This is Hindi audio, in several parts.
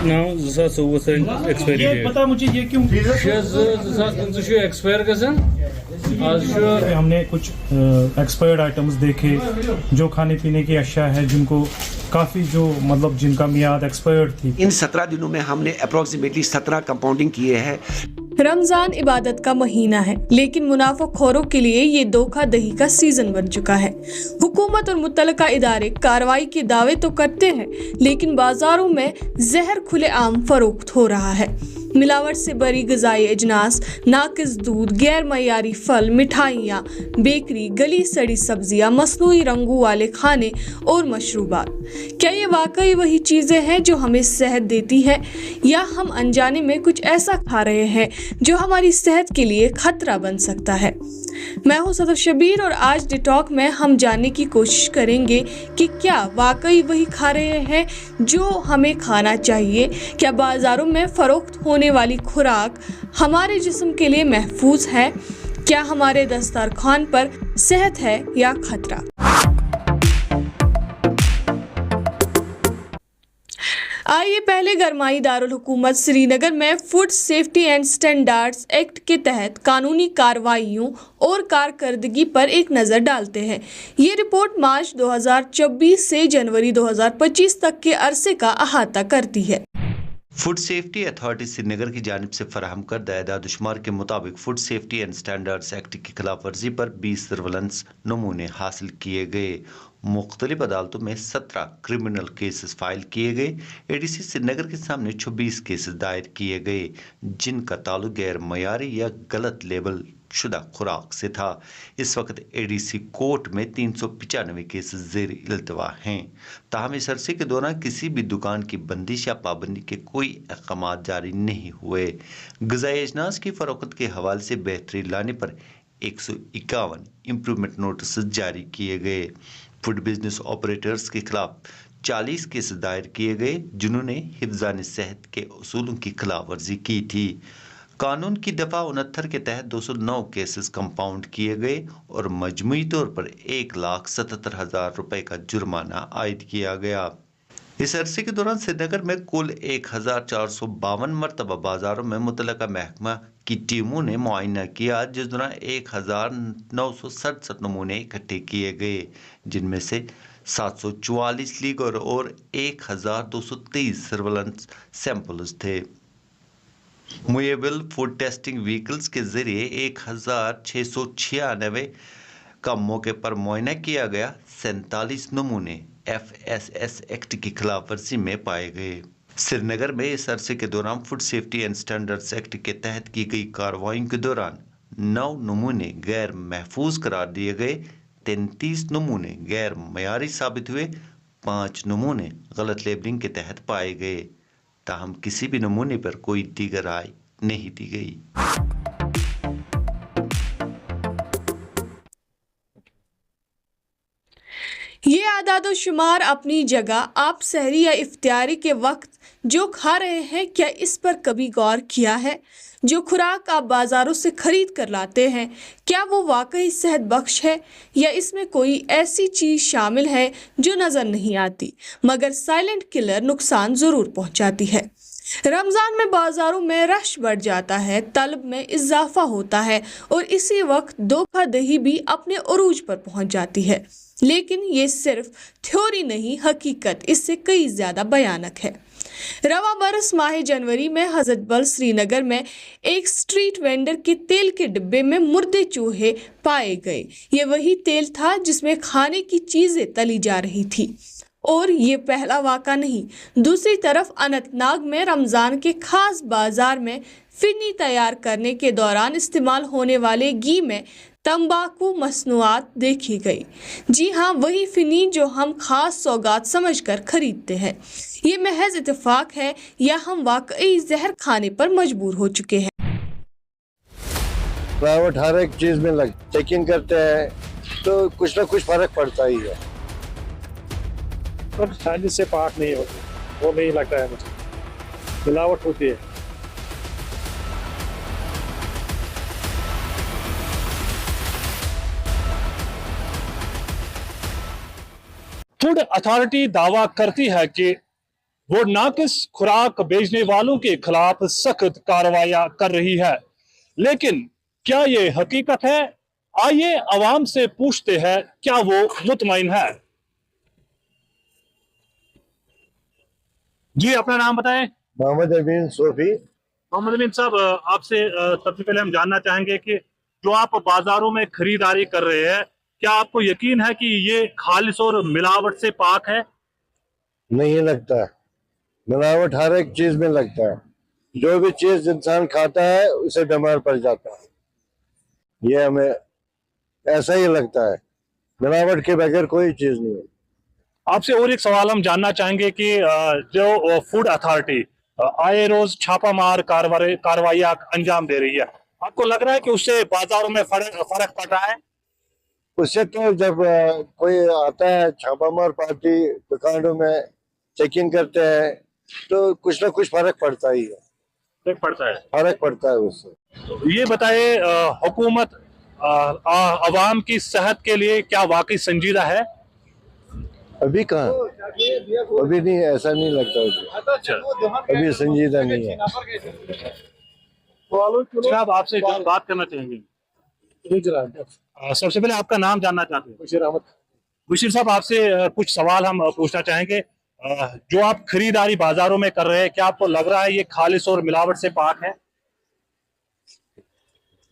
2024 एक्सपायरी ये डेट बता मुझे ये क्यों? 2025 एक्सपायर गसन आज हमने कुछ एक्सपायर्ड आइटम्स देखे जो खाने पीने की अशिया है जिनको काफ़ी जो मतलब जिनका मियाद एक्सपायर्ड थी। इन 17 दिनों में हमने अप्रोक्सीमेटली 17 कंपाउंडिंग किए हैं। रमजान इबादत का महीना है, लेकिन मुनाफाखोरों के लिए ये धोखाधड़ी का सीजन बन चुका है। हुकूमत और मुतल्लिका इदारे कार्रवाई के दावे तो करते हैं, लेकिन बाजारों में जहर खुलेआम फरोख्त हो रहा है। मिलावट से भरी ग़िज़ाई अजनास, नाकिस दूध, गैर मयारी फल, मिठाइयाँ, बेकरी, गली सड़ी सब्जियाँ, मसनूई रंगों वाले खाने और मशरूबात। क्या ये वाकई वही चीज़ें हैं जो हमें सेहत देती है, या हम अनजाने में कुछ ऐसा खा रहे हैं जो हमारी सेहत के लिए खतरा बन सकता है? मैं हूं सदर शबीर और आज डिटॉक में हम जानने की कोशिश करेंगे कि क्या वाकई वही खा रहे हैं जो हमें खाना चाहिए। क्या बाजारों में फरोख्त होने वाली खुराक हमारे जिस्म के लिए महफूज है? क्या हमारे दस्तरखान पर सेहत है या खतरा? आइए पहले गरमाई दारुल हुकूमत श्रीनगर में food safety and standards act के तहत कानूनी कार्रवाइयों और कारकर्दगी पर एक नज़र डालते हैं। ये रिपोर्ट मार्च 2024 से जनवरी 2025 तक के अरसे का अहाता करती है। फूड सेफ्टी अथॉरिटी श्रीनगर की जानिब से फराहम करदा एदाद-ओ-शुमार के मुताबिक food safety and standards act की खिलाफ वर्जी पर 20 सर्वेलेंस नमूने हासिल किए गए। मुख्तलिफ अदालतों में 17 क्रिमिनल केसेस फाइल किए गए। एडीसी श्रीनगर के सामने 26 केसेस दायर किए गए, जिनका ताल्लुक गैर मयारी या गलत लेबल शुदा खुराक से था। इस वक्त एडीसी कोर्ट में 395 केसेस ज़ेर इल्तवा हैं। ताहम इस अरसे के दौरान किसी भी दुकान की बंदिश या पाबंदी के कोई अहकाम जारी नहीं हुए। ग़िज़ाई अजनास की फ़रोख्त के हवाले से बेहतरी लाने पर 151 इम्प्रूवमेंट नोटिस जारी किए गए। फूड बिजनेस ऑपरेटर्स के खिलाफ 40 केस दायर किए गए, जिन्होंने हिफ्ज़ान सेहत के उसूलों की खिलाफ वर्जी की थी। कानून की दफ़ा 69 के तहत 209 केसेस कंपाउंड किए गए और मजमूई तौर पर 1,77,000 रुपए का जुर्माना आयद किया गया। इस अरसे के दौरान श्रीनगर में कुल 1,452 मरतबा बाजारों में मुतल्लिका महकमा की टीमों ने मुआयना किया, जिस दौरान 1,967 नमूने इकट्ठे किए गए, जिनमें से 744 लीगल और 1,223 सर्वेलेंस सैंपल्स थे। मूवेबल फूड टेस्टिंग व्हीकल्स के जरिए 1,696 का मौके पर मुआयना किया गया। 47 नमूने FSS एक्ट की खिलाफ वर्जी में पाए गए। श्रीनगर में इस अरसे के दौरान food safety and standards act के तहत की गई कार्रवाइयों के दौरान 9 नमूने गैर महफूज करार दिए गए, 33 नमूने गैर मयारी साबित हुए, 5 नमूने गलत लेबलिंग के तहत पाए गए। ताहम किसी भी नमूने पर कोई दीगर राय नहीं दी गई। ये आदाद शुमार अपनी जगह, आप सहरी या इफ्तियारी के वक्त जो खा रहे हैं, क्या इस पर कभी गौर किया है? जो खुराक आप बाज़ारों से खरीद कर लाते हैं, क्या वो वाकई सेहत बख्श है, या इसमें कोई ऐसी चीज़ शामिल है जो नज़र नहीं आती मगर साइलेंट किलर नुकसान ज़रूर पहुंचाती है? रमज़ान में बाज़ारों में रश बढ़ जाता है, तलब में इजाफा होता है और इसी वक्त धोखाधड़ी भी अपने उरूज पर पहुंच जाती है। लेकिन ये सिर्फ थ्योरी नहीं, हकीकत इससे कई ज़्यादा भयानक है। रवा बरस माह जनवरी में हजरत बल श्रीनगर में एक स्ट्रीट वेंडर के तेल के डिब्बे में मुर्दे चूहे पाए गए। ये वही तेल था जिसमें खाने की चीज़ें तली जा रही थी। और ये पहला वाक़ा नहीं। दूसरी तरफ अनंतनाग में रमज़ान के खास बाजार में फिरनी तैयार करने के दौरान इस्तेमाल होने वाले घी में तंबाकू मसनूआत देखी गई। जी हाँ, वही फिरनी जो हम खास सौगात समझकर खरीदते हैं। ये महज इत्तेफाक है या हम वाकई जहर खाने पर मजबूर हो चुके हैं? प्राइवेट हर एक चीज में चेकिंग करते हैं तो कुछ ना कुछ फर्क पड़ता ही है। पर खाने से पाक नहीं होती, वो नहीं लगता है मुझे, मिलावट होती है। फूड अथॉरिटी दावा करती है कि वो नाकिस खुराक बेचने वालों के खिलाफ सख्त कार्रवाइयां कर रही है। लेकिन क्या ये हकीकत है? आइए अवाम से पूछते हैं क्या वो मुतमईन है। जी, अपना नाम बताएं। मोहम्मद अमीन सोफी। मोहम्मद अमीन साहब, आपसे सबसे पहले हम जानना चाहेंगे कि जो आप बाजारों में खरीदारी कर रहे हैं, क्या आपको यकीन है कि ये खालिस और मिलावट से पाक है? नहीं लगता, मिलावट हर एक चीज में लगता है। जो भी चीज इंसान खाता है उसे बीमार पड़ जाता है, ये हमें ऐसा ही लगता है। मिलावट के बगैर कोई चीज नहीं है। आपसे और एक सवाल हम जानना चाहेंगे कि जो फूड अथॉरिटी आए रोज छापामार कार्रवाइयां अंजाम दे रही है, आपको लग रहा है कि उससे बाजारों में फर्क पड़ रहा है? उससे तो जब कोई आता है छापामार पार्टी दुकानों में चेकिंग करते हैं तो कुछ ना कुछ फर्क पड़ता ही है। फर्क पड़ता है। फर्क पड़ता है उससे। ये बताए, हुकूमत अवाम की सेहत के लिए क्या वाकई संजीदा है? अभी कहाँ, अभी नहीं, ऐसा नहीं लगता अभी। अभी संजीदा नहीं है। साहब, आपसे बात करना चाहेंगे। सबसे पहले आपका नाम जानना चाहते हैं। बशीर अहमद। बशीर साहब, आपसे कुछ सवाल हम पूछना चाहेंगे। जो आप खरीदारी बाजारों में कर रहे हैं, क्या आपको लग रहा है ये खालिस और मिलावट से पाक है?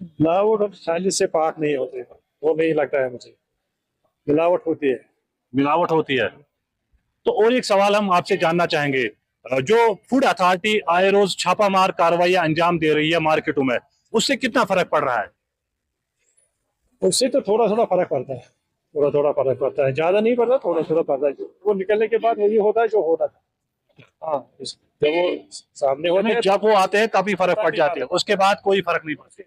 मिलावट और खालिस से पाक नहीं होते, वो नहीं लगता है मुझे। मिलावट होती है। मिलावट होती है। तो और एक सवाल हम आपसे जानना चाहेंगे, जो फूड अथॉरिटी आए रोज छापामार कार्रवाइयां अंजाम दे रही है मार्केटों में, उससे कितना फर्क पड़ रहा है? उससे तो थोड़ा थोड़ा फर्क पड़ता है, थोड़ा थोड़ा फर्क पड़ता है, ज्यादा नहीं पड़ता, थोड़ा थोड़ा पड़ता है। वो निकलने के बाद वही होता है जो होता था। हाँ, जब वो सामने होते हैं, जब वो आते हैं तभी फर्क पड़ जाते हैं, उसके बाद कोई फर्क नहीं पड़ता।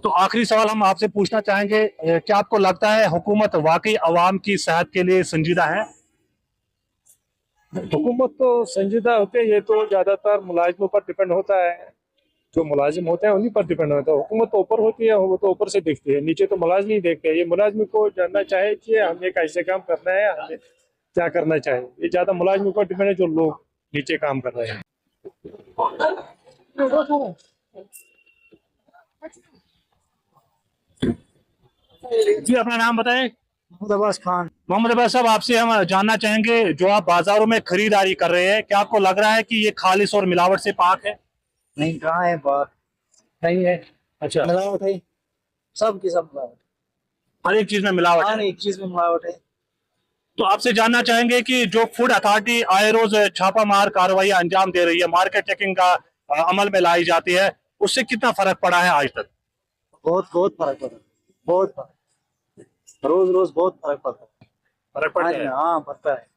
तो आखिरी सवाल हम आपसे पूछना चाहेंगे, क्या आपको लगता है हुकूमत वाकई अवाम की सेहत के लिए संजीदा है? हुकूमत तो संजीदा होते हैं, ये तो ज्यादातर मुलाजिमों पर डिपेंड होता है। जो मुलाजिम होते हैं उन्हीं पर डिपेंड होता है। हुकूमत तो ऊपर होती है, वो तो ऊपर से देखती है, नीचे तो मुलाजिम नहीं देखते। ये मुलाजिम को जानना चाहिए कि हमें कैसे काम करना है, हमें क्या करना चाहिए। ये ज्यादा मुलाजिम पर डिपेंड है, जो लोग नीचे काम कर रहे हैं। जी, अपना नाम बताएं। मोहम्मद अब्बास खान। मोहम्मद अब्बास साहब, आपसे हम जानना चाहेंगे, जो आप बाजारों में खरीदारी कर रहे हैं, क्या आपको लग रहा है कि ये खालिस और मिलावट से पाक है? नहीं, कहाँ है बात, नहीं है। अच्छा, मिलावट है, सब की सब मिलावट, हर एक चीज में मिलावट हर है। एक चीज में मिलावट है। तो आपसे जानना चाहेंगे कि जो फूड अथॉरिटी आए रोज छापामार कार्रवाइयां अंजाम दे रही है, मार्केट चेकिंग का अमल में लाई जाती है, उससे कितना फर्क पड़ा है आज तक? बहुत बहुत फर्क पड़ता है, बहुत फर्क, रोज रोज बहुत फर्क पड़ता है। फर्क पड़ता है। हाँ, पड़ता है।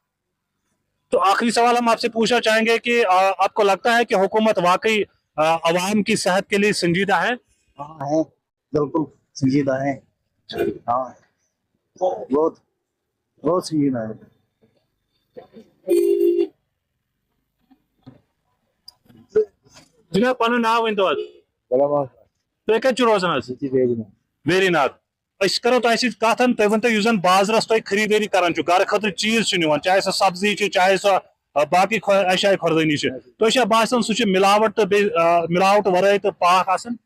तो आखिरी सवाल हम आपसे पूछना चाहेंगे कि आपको लगता है कि हुकूमत वाकई अवाम की सेहत के लिए संजीदा है? हाँ है, बिल्कुल संजीदा है। हाँ, बहुत बहुत संजीदा है। जनाब, पन नाव वन तुम कत रोजान? वेरीनाथ। करो तुम कथ तुम वन तो बाजरस तुम खरीदारी करान घर खतर चीज निवान, चाहे सो सब्जी चाहे सो बाकी अशाय खुरदानी तो बासान सह मिलावट तो मिलावट वर तो पाक आसान।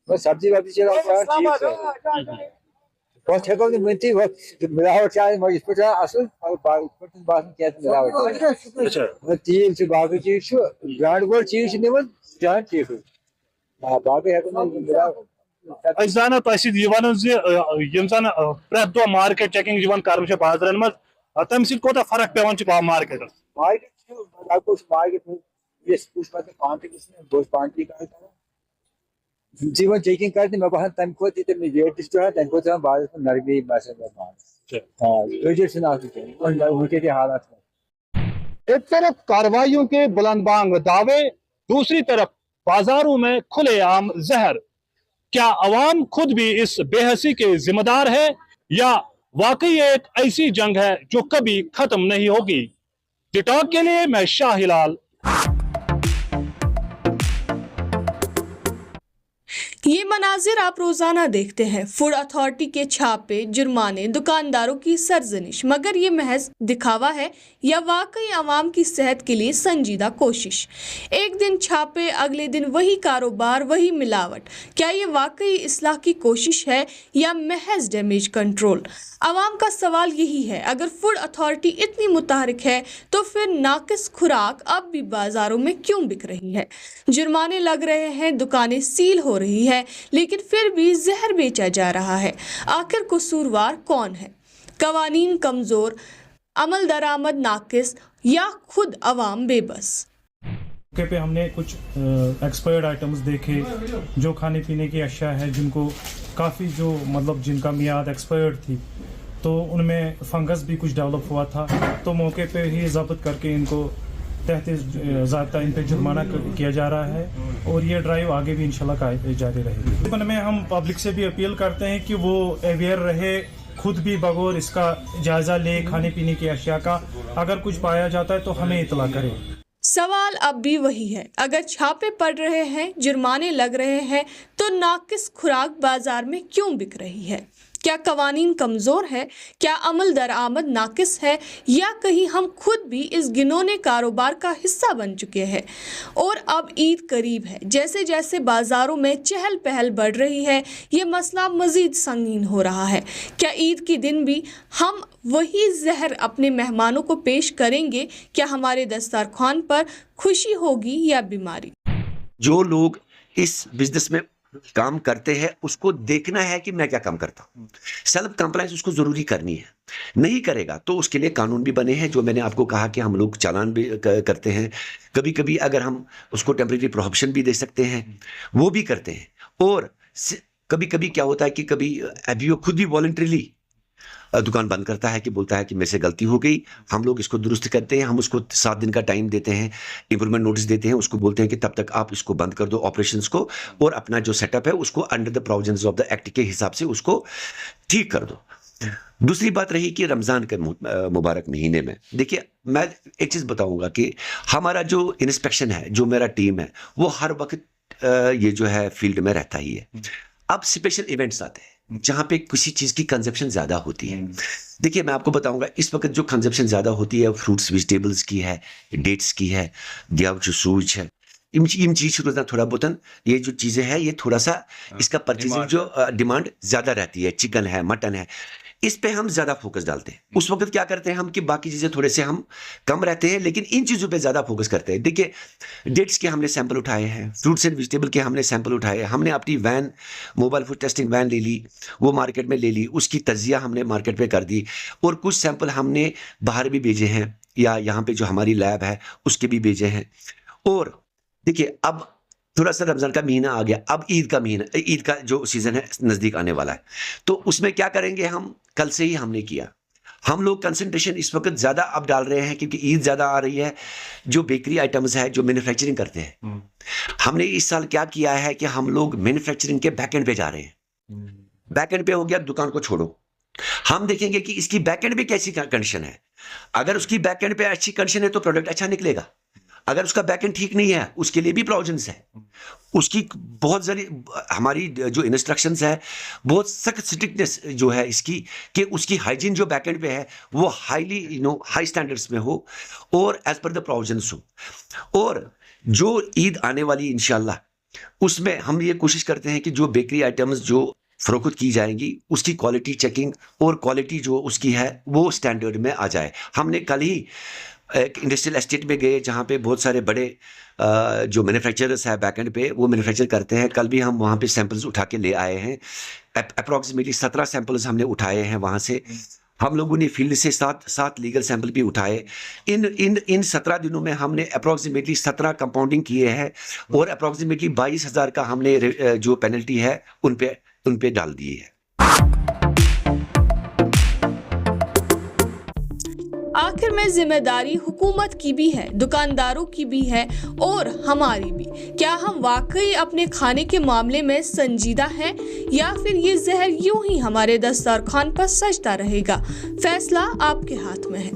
सब्जी वब्जी मिलावट असल मिलावट चीज बाकी चीज ब्रांड गोल चीज जान ठीक बाकी जाना वन जन प्रेत दह मार्केट चेकिंग कर बाजारन मज तम सत फर्क पे मार्केट जीवन चेकिंग करते मैं बहन तम को रेट तम को बाद नरमी हालात। एक तरफ कार्रवाइयों के बुलंदबांग दावे, दूसरी तरफ बाजारों में खुलेआम जहर। क्या अवाम खुद भी इस बेहसी के जिम्मेदार है या वाकई एक ऐसी जंग है जो कभी खत्म नहीं होगी? टिकटॉक के लिए मैं शाह हिलाल। ये मनाजिर आप रोजाना देखते हैं, फूड अथॉरिटी के छापे, जुर्माने, दुकानदारों की सरजनिश, मगर ये महज दिखावा है या वाकई आवाम की सेहत के लिए संजीदा कोशिश? एक दिन छापे, अगले दिन वही कारोबार, वही मिलावट। क्या ये वाकई इस्लाह की कोशिश है या महज डैमेज कंट्रोल? आवाम का सवाल यही है, अगर फूड अथॉरिटी इतनी मुतहरिक है तो फिर नाकिस खुराक अब भी बाजारों में क्यों बिक रही है? जुर्माने लग रहे हैं, दुकानें सील हो रही है, लेकिन फिर भी जहर बेचा जा रहा है। आखिर कसूरवार कौन है? कवानीन कमजोर, अमल दरामद नाकिस या खुद आवाम बेबस? मौके पे हमने कुछ एक्सपायर्ड आइटम्स देखे, जो खाने पीने की अशिया है जिनको काफ़ी जो मतलब जिनका मियाद एक्सपायर्ड थी, तो उनमें फंगस भी कुछ डेवलप हुआ था। तो मौके पे ही ज़ब्त करके इनको तहत ज़ाब्ता इन पे जुर्माना किया जा रहा है और ये ड्राइव आगे भी इंशाल्लाह जारी रहेगी। में हम पब्लिक से भी अपील करते हैं कि वो अवेयर रहे, खुद भी बगौर इसका जायज़ा ले खाने पीने की अशिया का। अगर कुछ पाया जाता है तो हमें इतला करें। सवाल अब भी वही है, अगर छापे पड़ रहे हैं, जुर्माने लग रहे हैं, तो नाकिस खुराक बाजार में क्यों बिक रही है? क्या कवानीन कमज़ोर है? क्या अमल दरामद नाकिस है? या कहीं हम खुद भी इस घिनौने कारोबार का हिस्सा बन चुके हैं? और अब ईद करीब है, जैसे जैसे बाज़ारों में चहल पहल बढ़ रही है, ये मसला मज़ीद संगीन हो रहा है। क्या ईद के दिन भी हम वही जहर अपने मेहमानों को पेश करेंगे? क्या हमारे दस्तरखान पर खुशी होगी या बीमारी? जो लोग इस बिजनेस में काम करते हैं उसको देखना है कि मैं क्या काम करता हूँ। सेल्फ कंप्लायंस उसको जरूरी करनी है। नहीं करेगा तो उसके लिए कानून भी बने हैं, जो मैंने आपको कहा कि हम लोग चालान भी करते हैं। कभी कभी अगर हम उसको टेम्परेरी प्रोहिबिशन भी दे सकते हैं, वो भी करते हैं। और कभी कभी क्या होता है कि कभी एबीओ खुद भी वॉलंटरीली दुकान बंद करता है, कि बोलता है कि मेरे से गलती हो गई, हम लोग इसको दुरुस्त करते हैं। हम उसको 7 दिन का टाइम देते हैं, इंप्रूवमेंट नोटिस देते हैं, उसको बोलते हैं कि तब तक आप इसको बंद कर दो ऑपरेशंस को, और अपना जो सेटअप है उसको under the provisions of the act के हिसाब से उसको ठीक कर दो। दूसरी बात रही कि रमज़ान के मुबारक महीने में, देखिए मैं एक चीज़ बताऊंगा कि हमारा जो इंस्पेक्शन है, जो मेरा टीम है, वो हर वक्त ये जो है फील्ड में रहता ही है। अब स्पेशल इवेंट्स आते हैं जहाँ पे किसी चीज़ की कंजप्शन ज़्यादा होती है। देखिए मैं आपको बताऊंगा, इस वक्त जो कंजप्शन ज़्यादा होती है फ्रूट्स वेजिटेबल्स की है, डेट्स की है, गेहूं जो सूज है, इन चीज़ को थोड़ा बहुत ये जो चीज़ें हैं ये थोड़ा सा इसका परचेजिंग जो डिमांड ज़्यादा रहती है। चिकन है, मटन है, इस पे हम ज़्यादा फोकस डालते हैं। उस वक्त क्या करते हैं हम कि बाकी चीज़ें थोड़े से हम कम रहते हैं, लेकिन इन चीज़ों पे ज़्यादा फोकस करते हैं। देखिए डेट्स के हमने सैंपल उठाए हैं, फ्रूट्स एंड वेजिटेबल के हमने सैंपल उठाए हैं। हमने अपनी van, mobile food testing van ले ली, वो मार्केट में ले ली, उसकी तजिया हमने मार्केट में कर दी, और कुछ सैंपल हमने बाहर भी भेजे हैं, या यहाँ पे जो हमारी लैब है उसके भी भेजे हैं। और देखिए अब थोड़ा सा रमज़ान का महीना आ गया, अब ईद का महीना, ईद का जो सीज़न है नज़दीक आने वाला है, तो उसमें क्या करेंगे हम? कल से ही हमने किया, हम लोग कंसंट्रेशन इस वक्त ज़्यादा अब डाल रहे हैं क्योंकि ईद ज़्यादा आ रही है। जो बेकरी आइटम्स है, जो मैन्युफैक्चरिंग करते हैं, हमने इस साल क्या किया है कि हम लोग मैन्युफैक्चरिंग के बैकएंड पे जा रहे हैं। बैकएंड पे हो गया, दुकान को छोड़ो, हम देखेंगे कि इसकी बैकएंड पे कैसी कंडीशन है। अगर उसकी बैकएंड पे अच्छी कंडीशन है तो प्रोडक्ट अच्छा निकलेगा। अगर उसका बैकएंड ठीक नहीं है, उसके लिए भी प्रोविजंस है। उसकी बहुत सारी हमारी जो इंस्ट्रक्शंस है, बहुत सख्त स्ट्रिक्टनेस जो है इसकी, कि उसकी हाइजीन जो बैकएंड पे है वो हाईली हाई स्टैंडर्ड्स में हो और एज पर द प्रोविजंस हो। और जो ईद आने वाली इंशाल्लाह, उसमें हम ये कोशिश करते हैं कि जो बेकरी आइटम्स जो फरोख्त की जाएंगी उसकी क्वालिटी चेकिंग और क्वालिटी जो उसकी है वो स्टैंडर्ड में आ जाए। हमने कल ही एक इंडस्ट्रियल एस्टेट में गए जहाँ पे बहुत सारे बड़े जो मैन्युफैक्चरर्स है बैकएंड पे, वो मैन्युफैक्चर करते हैं। कल भी हम वहाँ पे सैंपल्स उठा के ले आए हैं। अप्रॉक्सीमेटली 17 सैंपल्स हमने उठाए हैं वहाँ से। हम लोगों ने फील्ड से 7 लीगल सैंपल भी उठाए। इन 17 दिनों में हमने अप्रॉक्सीमेटली 17 कंपाउंडिंग किए हैं, और अप्रॉक्सीमेटली 22,000 का हमने जो पेनल्टी है उन पे डाल दिए है। आखिर में जिम्मेदारी हुकूमत की भी है, दुकानदारों की भी है, और हमारी भी। क्या हम वाकई अपने खाने के मामले में संजीदा हैं, या फिर ये जहर यूं ही हमारे दस्तरखान पर सजता रहेगा? फैसला आपके हाथ में है।